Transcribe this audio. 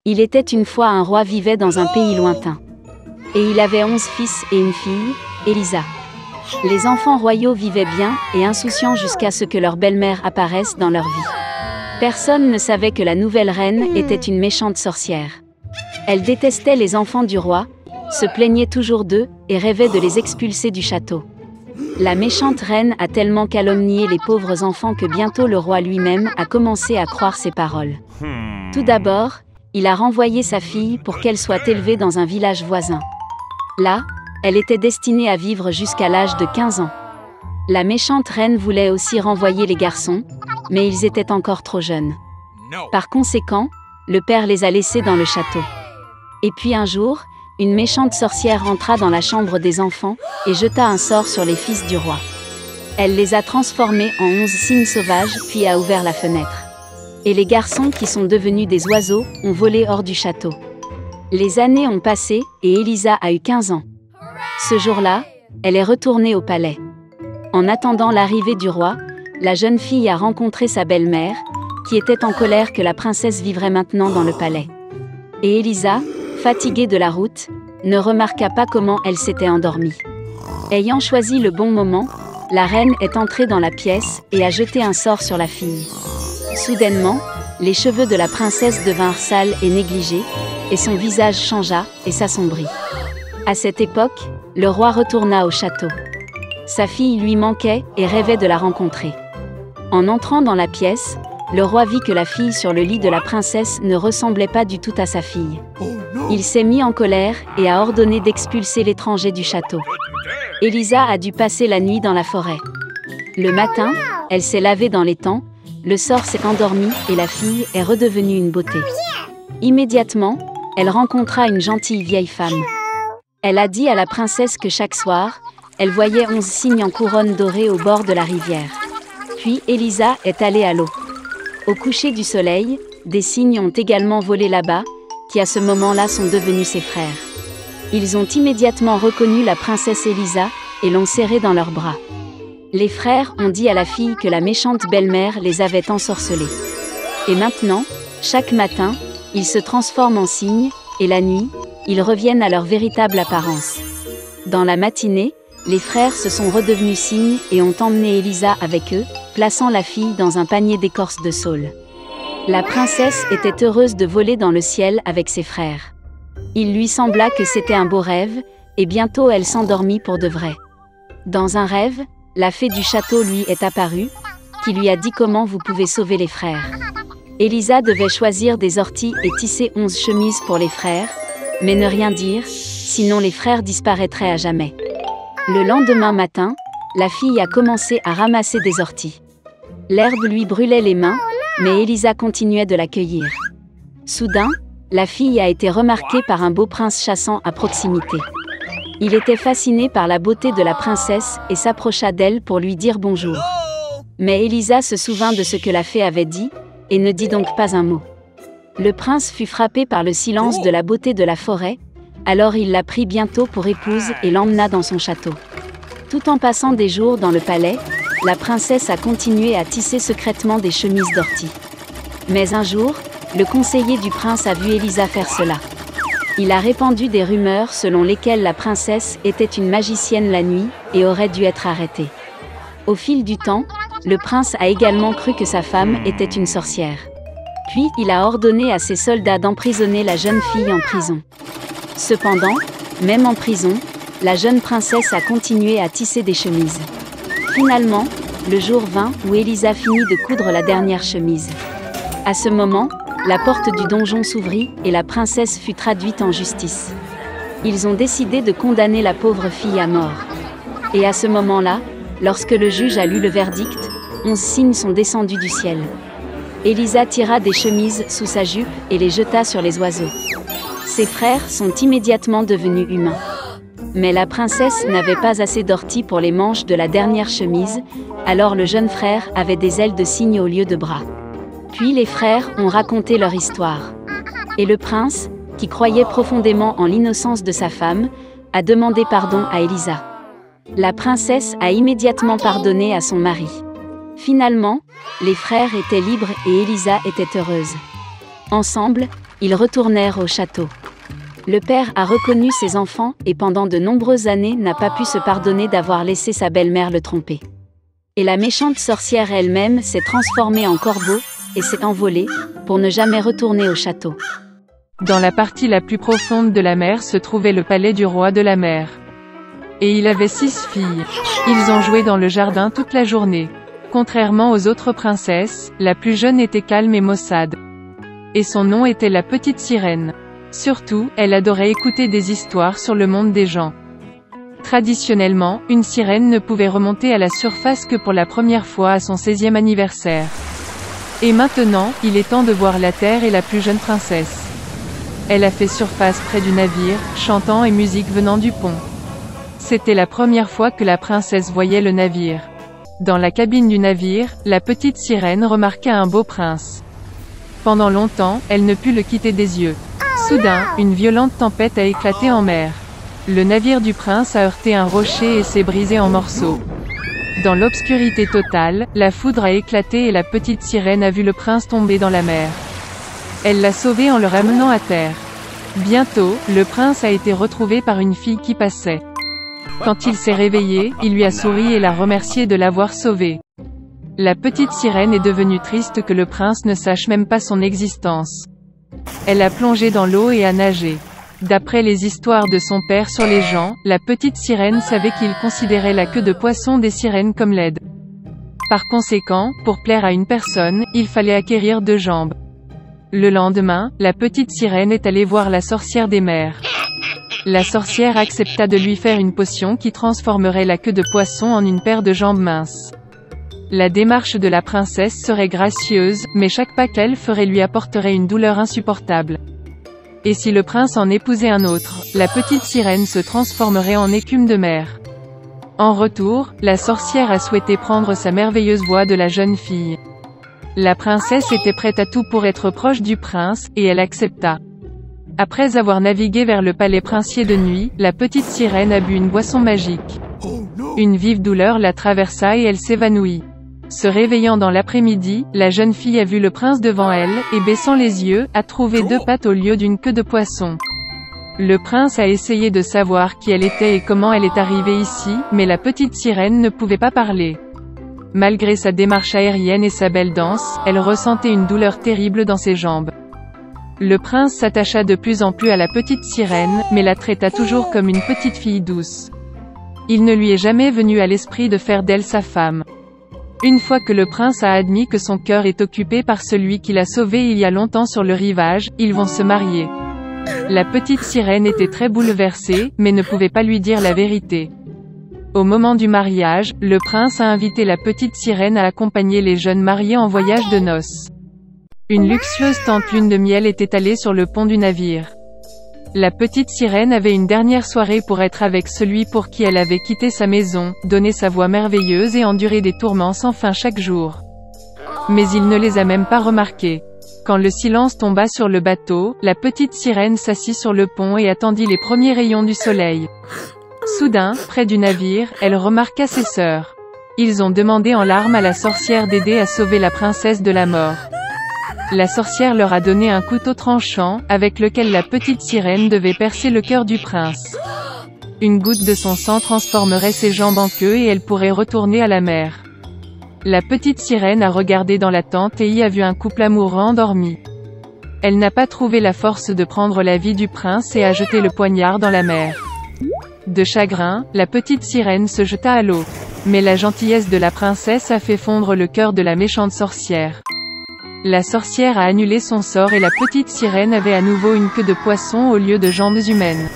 Il était une fois un roi vivait dans un pays lointain. Et il avait 11 fils et une fille, Élisa. Les enfants royaux vivaient bien et insouciants jusqu'à ce que leur belle-mère apparaisse dans leur vie. Personne ne savait que la nouvelle reine était une méchante sorcière. Elle détestait les enfants du roi, se plaignait toujours d'eux et rêvait de les expulser du château. La méchante reine a tellement calomnié les pauvres enfants que bientôt le roi lui-même a commencé à croire ses paroles. Tout d'abord, il a renvoyé sa fille pour qu'elle soit élevée dans un village voisin. Là, elle était destinée à vivre jusqu'à l'âge de 15 ans. La méchante reine voulait aussi renvoyer les garçons, mais ils étaient encore trop jeunes. Par conséquent, le père les a laissés dans le château. Et puis un jour, une méchante sorcière entra dans la chambre des enfants et jeta un sort sur les fils du roi. Elle les a transformés en 11 cygnes sauvages puis a ouvert la fenêtre. Et les garçons qui sont devenus des oiseaux ont volé hors du château. Les années ont passé et Élisa a eu 15 ans. Ce jour-là, elle est retournée au palais. En attendant l'arrivée du roi, la jeune fille a rencontré sa belle-mère, qui était en colère que la princesse vivrait maintenant dans le palais. Et Élisa, fatiguée de la route, ne remarqua pas comment elle s'était endormie. Ayant choisi le bon moment, la reine est entrée dans la pièce et a jeté un sort sur la fille. Soudainement, les cheveux de la princesse devinrent sales et négligés, et son visage changea et s'assombrit. À cette époque, le roi retourna au château. Sa fille lui manquait et rêvait de la rencontrer. En entrant dans la pièce, le roi vit que la fille sur le lit de la princesse ne ressemblait pas du tout à sa fille. Il s'est mis en colère et a ordonné d'expulser l'étranger du château. Élisa a dû passer la nuit dans la forêt. Le matin, elle s'est lavée dans l'étang, le sort s'est endormi et la fille est redevenue une beauté. Immédiatement, elle rencontra une gentille vieille femme. Elle a dit à la princesse que chaque soir, elle voyait 11 cygnes en couronne dorée au bord de la rivière. Puis Élisa est allée à l'eau. Au coucher du soleil, des cygnes ont également volé là-bas, qui à ce moment-là sont devenus ses frères. Ils ont immédiatement reconnu la princesse Élisa et l'ont serrée dans leurs bras. Les frères ont dit à la fille que la méchante belle-mère les avait ensorcelés. Et maintenant, chaque matin, ils se transforment en cygnes, et la nuit, ils reviennent à leur véritable apparence. Dans la matinée, les frères se sont redevenus cygnes et ont emmené Élisa avec eux, plaçant la fille dans un panier d'écorce de saule. La princesse était heureuse de voler dans le ciel avec ses frères. Il lui sembla que c'était un beau rêve, et bientôt elle s'endormit pour de vrai. Dans un rêve, la fée du château lui est apparue, qui lui a dit comment vous pouvez sauver les frères. Élisa devait choisir des orties et tisser 11 chemises pour les frères, mais ne rien dire, sinon les frères disparaîtraient à jamais. Le lendemain matin, la fille a commencé à ramasser des orties. L'herbe lui brûlait les mains, mais Élisa continuait de la cueillir. Soudain, la fille a été remarquée par un beau prince chassant à proximité. Il était fasciné par la beauté de la princesse et s'approcha d'elle pour lui dire bonjour. Mais Élisa se souvint de ce que la fée avait dit, et ne dit donc pas un mot. Le prince fut frappé par le silence de la beauté de la forêt, alors il la prit bientôt pour épouse et l'emmena dans son château. Tout en passant des jours dans le palais, la princesse a continué à tisser secrètement des chemises d'ortie. Mais un jour, le conseiller du prince a vu Élisa faire cela. Il a répandu des rumeurs selon lesquelles la princesse était une magicienne la nuit et aurait dû être arrêtée. Au fil du temps, le prince a également cru que sa femme était une sorcière. Puis il a ordonné à ses soldats d'emprisonner la jeune fille en prison. Cependant, même en prison, la jeune princesse a continué à tisser des chemises. Finalement, le jour vint où Élisa finit de coudre la dernière chemise. À ce moment, la porte du donjon s'ouvrit et la princesse fut traduite en justice. Ils ont décidé de condamner la pauvre fille à mort. Et à ce moment-là, lorsque le juge a lu le verdict, 11 cygnes sont descendus du ciel. Élisa tira des chemises sous sa jupe et les jeta sur les oiseaux. Ses frères sont immédiatement devenus humains. Mais la princesse n'avait pas assez d'ortie pour les manches de la dernière chemise, alors le jeune frère avait des ailes de cygne au lieu de bras. Puis les frères ont raconté leur histoire. Et le prince, qui croyait profondément en l'innocence de sa femme, a demandé pardon à Élisa. La princesse a immédiatement pardonné à son mari. Finalement, les frères étaient libres et Élisa était heureuse. Ensemble, Ils retournèrent au château. Le père a reconnu ses enfants et pendant de nombreuses années n'a pas pu se pardonner d'avoir laissé sa belle-mère le tromper. Et la méchante sorcière elle-même s'est transformée en corbeau et s'est envolée pour ne jamais retourner au château. Dans la partie la plus profonde de la mer se trouvait le palais du roi de la mer. Et il avait 6 filles. Ils ont joué dans le jardin toute la journée. Contrairement aux autres princesses, la plus jeune était calme et maussade. Et son nom était la petite sirène. Surtout, elle adorait écouter des histoires sur le monde des gens. Traditionnellement, une sirène ne pouvait remonter à la surface que pour la première fois à son 16e anniversaire. Et maintenant, il est temps de voir la terre et la plus jeune princesse. Elle a fait surface près du navire, chantant et musique venant du pont. C'était la première fois que la princesse voyait le navire. Dans la cabine du navire, la petite sirène remarqua un beau prince. Pendant longtemps, elle ne put le quitter des yeux. Soudain, une violente tempête a éclaté en mer. Le navire du prince a heurté un rocher et s'est brisé en morceaux. Dans l'obscurité totale, la foudre a éclaté et la petite sirène a vu le prince tomber dans la mer. Elle l'a sauvé en le ramenant à terre. Bientôt, le prince a été retrouvé par une fille qui passait. Quand il s'est réveillé, il lui a souri et l'a remercié de l'avoir sauvé. La petite sirène est devenue triste que le prince ne sache même pas son existence. Elle a plongé dans l'eau et a nagé. D'après les histoires de son père sur les gens, la petite sirène savait qu'il considérait la queue de poisson des sirènes comme laide. Par conséquent, pour plaire à une personne, il fallait acquérir 2 jambes. Le lendemain, la petite sirène est allée voir la sorcière des mers. La sorcière accepta de lui faire une potion qui transformerait la queue de poisson en une paire de jambes minces. La démarche de la princesse serait gracieuse, mais chaque pas qu'elle ferait lui apporterait une douleur insupportable. Et si le prince en épousait un autre, la petite sirène se transformerait en écume de mer. En retour, la sorcière a souhaité prendre sa merveilleuse voix de la jeune fille. La princesse était prête à tout pour être proche du prince, et elle accepta. Après avoir navigué vers le palais princier de nuit, la petite sirène a bu une boisson magique. Une vive douleur la traversa et elle s'évanouit. Se réveillant dans l'après-midi, la jeune fille a vu le prince devant elle, et baissant les yeux, a trouvé 2 pattes au lieu d'une queue de poisson. Le prince a essayé de savoir qui elle était et comment elle est arrivée ici, mais la petite sirène ne pouvait pas parler. Malgré sa démarche aérienne et sa belle danse, elle ressentait une douleur terrible dans ses jambes. Le prince s'attacha de plus en plus à la petite sirène, mais la traita toujours comme une petite fille douce. Il ne lui est jamais venu à l'esprit de faire d'elle sa femme. Une fois que le prince a admis que son cœur est occupé par celui qui l'a sauvé il y a longtemps sur le rivage, ils vont se marier. La petite sirène était très bouleversée, mais ne pouvait pas lui dire la vérité. Au moment du mariage, le prince a invité la petite sirène à accompagner les jeunes mariés en voyage de noces. Une luxueuse tente lune de miel est étalée sur le pont du navire. La petite sirène avait une dernière soirée pour être avec celui pour qui elle avait quitté sa maison, donné sa voix merveilleuse et enduré des tourments sans fin chaque jour. Mais il ne les a même pas remarqués. Quand le silence tomba sur le bateau, la petite sirène s'assit sur le pont et attendit les premiers rayons du soleil. Soudain, près du navire, elle remarqua ses sœurs. Ils ont demandé en larmes à la sorcière d'aider à sauver la princesse de la mort. La sorcière leur a donné un couteau tranchant, avec lequel la petite sirène devait percer le cœur du prince. Une goutte de son sang transformerait ses jambes en queue et elle pourrait retourner à la mer. La petite sirène a regardé dans la tente et y a vu un couple amoureux endormi. Elle n'a pas trouvé la force de prendre la vie du prince et a jeté le poignard dans la mer. De chagrin, la petite sirène se jeta à l'eau. Mais la gentillesse de la princesse a fait fondre le cœur de la méchante sorcière. La sorcière a annulé son sort et la petite sirène avait à nouveau une queue de poisson au lieu de jambes humaines.